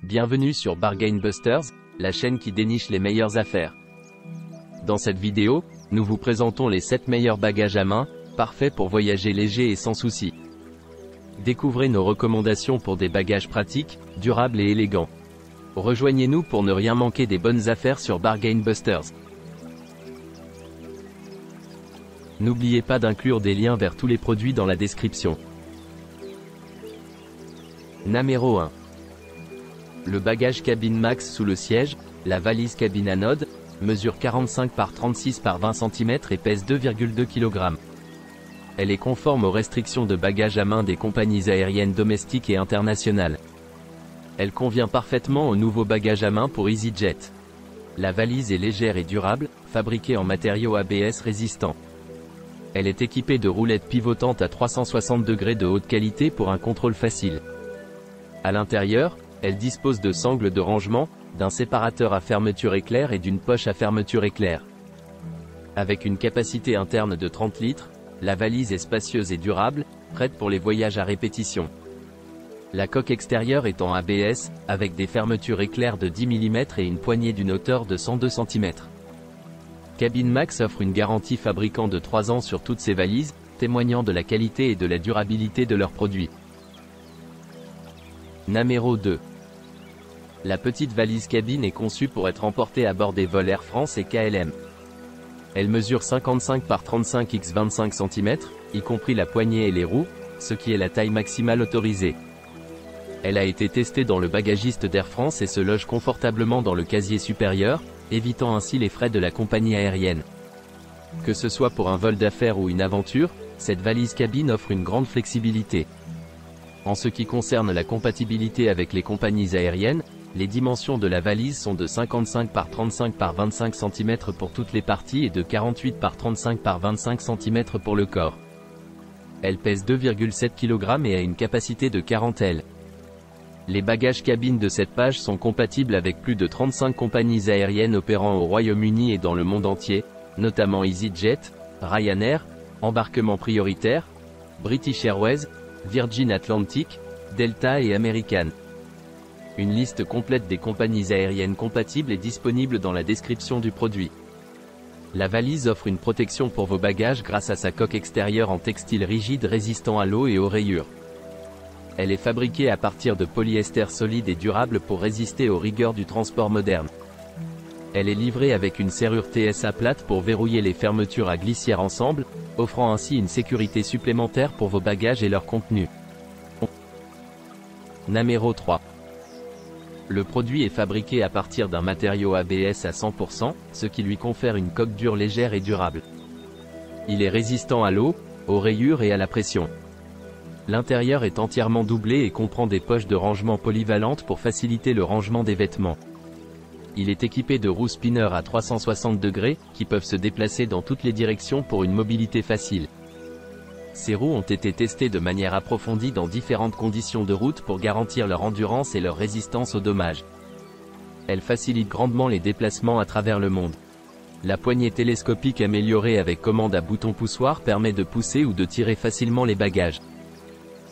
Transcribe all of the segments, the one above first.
Bienvenue sur Bargain Busters, la chaîne qui déniche les meilleures affaires. Dans cette vidéo, nous vous présentons les 7 meilleurs bagages à main, parfaits pour voyager léger et sans souci. Découvrez nos recommandations pour des bagages pratiques, durables et élégants. Rejoignez-nous pour ne rien manquer des bonnes affaires sur Bargain Busters. N'oubliez pas d'inclure des liens vers tous les produits dans la description. Numéro 1. Le bagage cabine max sous le siège, la valise cabine anode, mesure 45 par 36 par 20 cm et pèse 2,2 kg. Elle est conforme aux restrictions de bagages à main des compagnies aériennes domestiques et internationales. Elle convient parfaitement au nouveau bagage à main pour EasyJet. La valise est légère et durable, fabriquée en matériaux ABS résistants. Elle est équipée de roulettes pivotantes à 360 degrés de haute qualité pour un contrôle facile. À l'intérieur, elle dispose de sangles de rangement, d'un séparateur à fermeture éclair et d'une poche à fermeture éclair. Avec une capacité interne de 30 litres, la valise est spacieuse et durable, prête pour les voyages à répétition. La coque extérieure est en ABS, avec des fermetures éclair de 10 mm et une poignée d'une hauteur de 102 cm. Cabine Max offre une garantie fabricant de 3 ans sur toutes ses valises, témoignant de la qualité et de la durabilité de leurs produits. Numéro 2. La petite valise cabine est conçue pour être emportée à bord des vols Air France et KLM. Elle mesure 55 par 35 x 25 cm, y compris la poignée et les roues, ce qui est la taille maximale autorisée. Elle a été testée dans le bagagiste d'Air France et se loge confortablement dans le casier supérieur, évitant ainsi les frais de la compagnie aérienne. Que ce soit pour un vol d'affaires ou une aventure, cette valise cabine offre une grande flexibilité. En ce qui concerne la compatibilité avec les compagnies aériennes, les dimensions de la valise sont de 55 par 35 par 25 cm pour toutes les parties et de 48 par 35 par 25 cm pour le corps. Elle pèse 2,7 kg et a une capacité de 40 L. Les bagages cabine de cette page sont compatibles avec plus de 35 compagnies aériennes opérant au Royaume-Uni et dans le monde entier, notamment EasyJet, Ryanair, Embarquement Prioritaire, British Airways, Virgin Atlantic, Delta et American. Une liste complète des compagnies aériennes compatibles est disponible dans la description du produit. La valise offre une protection pour vos bagages grâce à sa coque extérieure en textile rigide résistant à l'eau et aux rayures. Elle est fabriquée à partir de polyester solide et durable pour résister aux rigueurs du transport moderne. Elle est livrée avec une serrure TSA plate pour verrouiller les fermetures à glissière ensemble, offrant ainsi une sécurité supplémentaire pour vos bagages et leur contenu. Numéro 3. Le produit est fabriqué à partir d'un matériau ABS à 100%, ce qui lui confère une coque dure légère et durable. Il est résistant à l'eau, aux rayures et à la pression. L'intérieur est entièrement doublé et comprend des poches de rangement polyvalentes pour faciliter le rangement des vêtements. Il est équipé de roues spinner à 360 degrés, qui peuvent se déplacer dans toutes les directions pour une mobilité facile. Ces roues ont été testées de manière approfondie dans différentes conditions de route pour garantir leur endurance et leur résistance aux dommages. Elles facilitent grandement les déplacements à travers le monde. La poignée télescopique améliorée avec commande à bouton poussoir permet de pousser ou de tirer facilement les bagages.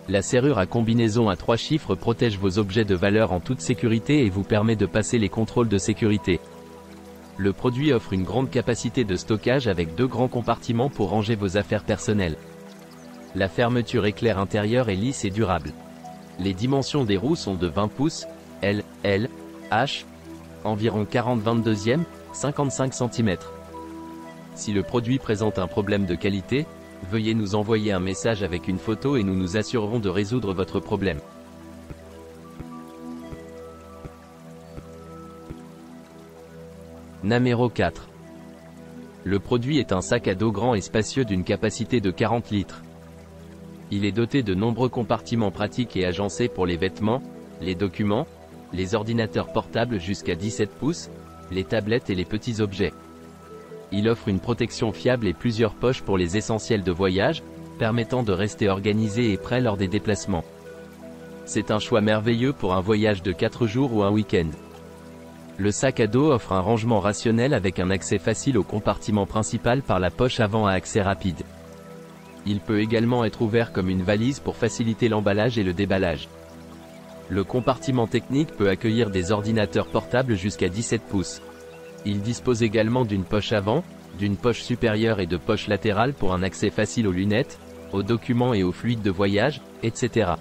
La serrure à combinaison à 3 chiffres protège vos objets de valeur en toute sécurité et vous permet de passer les contrôles de sécurité. Le produit offre une grande capacité de stockage avec 2 grands compartiments pour ranger vos affaires personnelles. La fermeture éclair intérieure est lisse et durable. Les dimensions des roues sont de 20 pouces, L, H, environ 40/22e, 55 cm. Si le produit présente un problème de qualité, veuillez nous envoyer un message avec une photo et nous nous assurerons de résoudre votre problème. Numéro 4. Le produit est un sac à dos grand et spacieux d'une capacité de 40 litres. Il est doté de nombreux compartiments pratiques et agencés pour les vêtements, les documents, les ordinateurs portables jusqu'à 17 pouces, les tablettes et les petits objets. Il offre une protection fiable et plusieurs poches pour les essentiels de voyage, permettant de rester organisé et prêt lors des déplacements. C'est un choix merveilleux pour un voyage de 4 jours ou un week-end. Le sac à dos offre un rangement rationnel avec un accès facile au compartiment principal par la poche avant à accès rapide. Il peut également être ouvert comme une valise pour faciliter l'emballage et le déballage. Le compartiment technique peut accueillir des ordinateurs portables jusqu'à 17 pouces. Il dispose également d'une poche avant, d'une poche supérieure et de poches latérales pour un accès facile aux lunettes, aux documents et aux fluides de voyage, etc.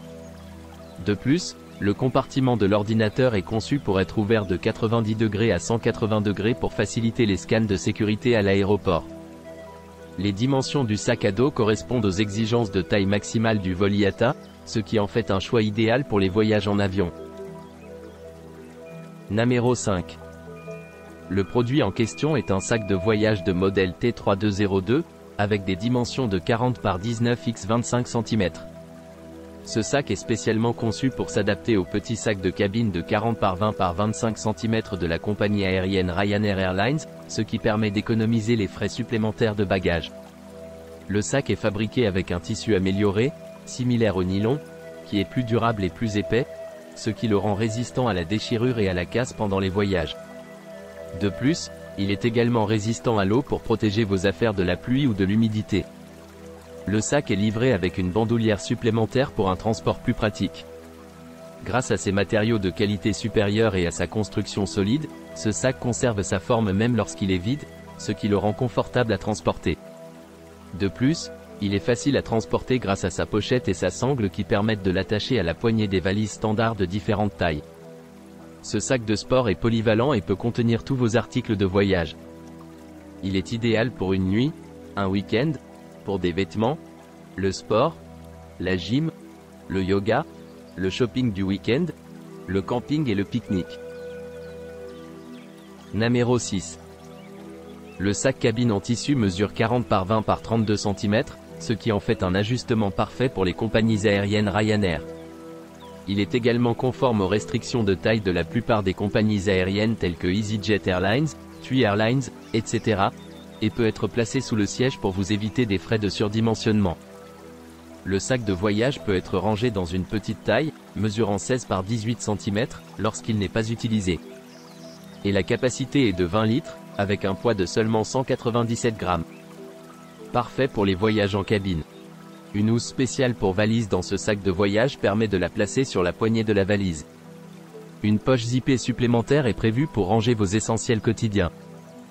De plus, le compartiment de l'ordinateur est conçu pour être ouvert de 90 degrés à 180 degrés pour faciliter les scans de sécurité à l'aéroport. Les dimensions du sac à dos correspondent aux exigences de taille maximale du vol IATA, ce qui en fait un choix idéal pour les voyages en avion. Numéro 5. Le produit en question est un sac de voyage de modèle T3202, avec des dimensions de 40 par 19 x 25 cm. Ce sac est spécialement conçu pour s'adapter aux petits sacs de cabine de 40 par 20 par 25 cm de la compagnie aérienne Ryanair Airlines, ce qui permet d'économiser les frais supplémentaires de bagages. Le sac est fabriqué avec un tissu amélioré, similaire au nylon, qui est plus durable et plus épais, ce qui le rend résistant à la déchirure et à la casse pendant les voyages. De plus, il est également résistant à l'eau pour protéger vos affaires de la pluie ou de l'humidité. Le sac est livré avec une bandoulière supplémentaire pour un transport plus pratique. Grâce à ses matériaux de qualité supérieure et à sa construction solide, ce sac conserve sa forme même lorsqu'il est vide, ce qui le rend confortable à transporter. De plus, il est facile à transporter grâce à sa pochette et sa sangle qui permettent de l'attacher à la poignée des valises standards de différentes tailles. Ce sac de sport est polyvalent et peut contenir tous vos articles de voyage. Il est idéal pour une nuit, un week-end, pour des vêtements, le sport, la gym, le yoga, le shopping du week-end, le camping et le pique-nique. Numéro 6. Le sac cabine en tissu mesure 40 par 20 par 32 cm, ce qui en fait un ajustement parfait pour les compagnies aériennes Ryanair. Il est également conforme aux restrictions de taille de la plupart des compagnies aériennes telles que EasyJet Airlines, TUI Airlines, etc., et peut être placé sous le siège pour vous éviter des frais de surdimensionnement. Le sac de voyage peut être rangé dans une petite taille, mesurant 16 par 18 cm, lorsqu'il n'est pas utilisé. Et la capacité est de 20 litres, avec un poids de seulement 197 grammes. Parfait pour les voyages en cabine. Une housse spéciale pour valise dans ce sac de voyage permet de la placer sur la poignée de la valise. Une poche zippée supplémentaire est prévue pour ranger vos essentiels quotidiens.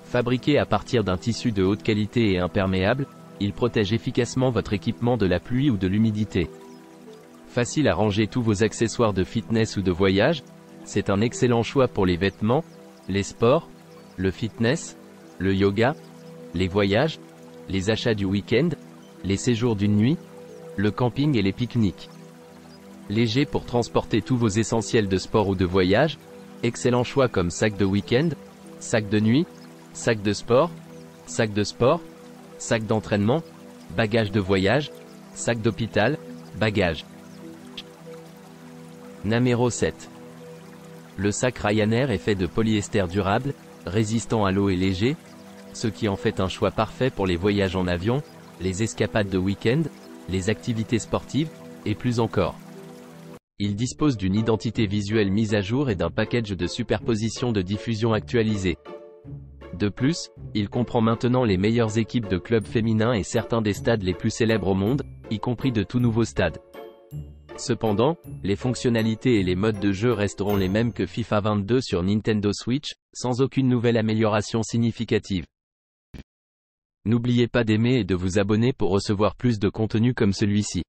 Fabriqué à partir d'un tissu de haute qualité et imperméable, il protège efficacement votre équipement de la pluie ou de l'humidité. Facile à ranger tous vos accessoires de fitness ou de voyage, c'est un excellent choix pour les vêtements, les sports, le fitness, le yoga, les voyages, les achats du week-end, les séjours d'une nuit, le camping et les pique-niques. Léger pour transporter tous vos essentiels de sport ou de voyage, excellent choix comme sac de week-end, sac de nuit, sac de sport, sac d'entraînement, bagage de voyage, sac d'hôpital, bagages. Numéro 7. Le sac Ryanair est fait de polyester durable, résistant à l'eau et léger, ce qui en fait un choix parfait pour les voyages en avion, les escapades de week-end, les activités sportives, et plus encore. Il dispose d'une identité visuelle mise à jour et d'un package de superposition de diffusion actualisé. De plus, il comprend maintenant les meilleures équipes de clubs féminins et certains des stades les plus célèbres au monde, y compris de tout nouveaux stades. Cependant, les fonctionnalités et les modes de jeu resteront les mêmes que FIFA 22 sur Nintendo Switch, sans aucune nouvelle amélioration significative. N'oubliez pas d'aimer et de vous abonner pour recevoir plus de contenu comme celui-ci.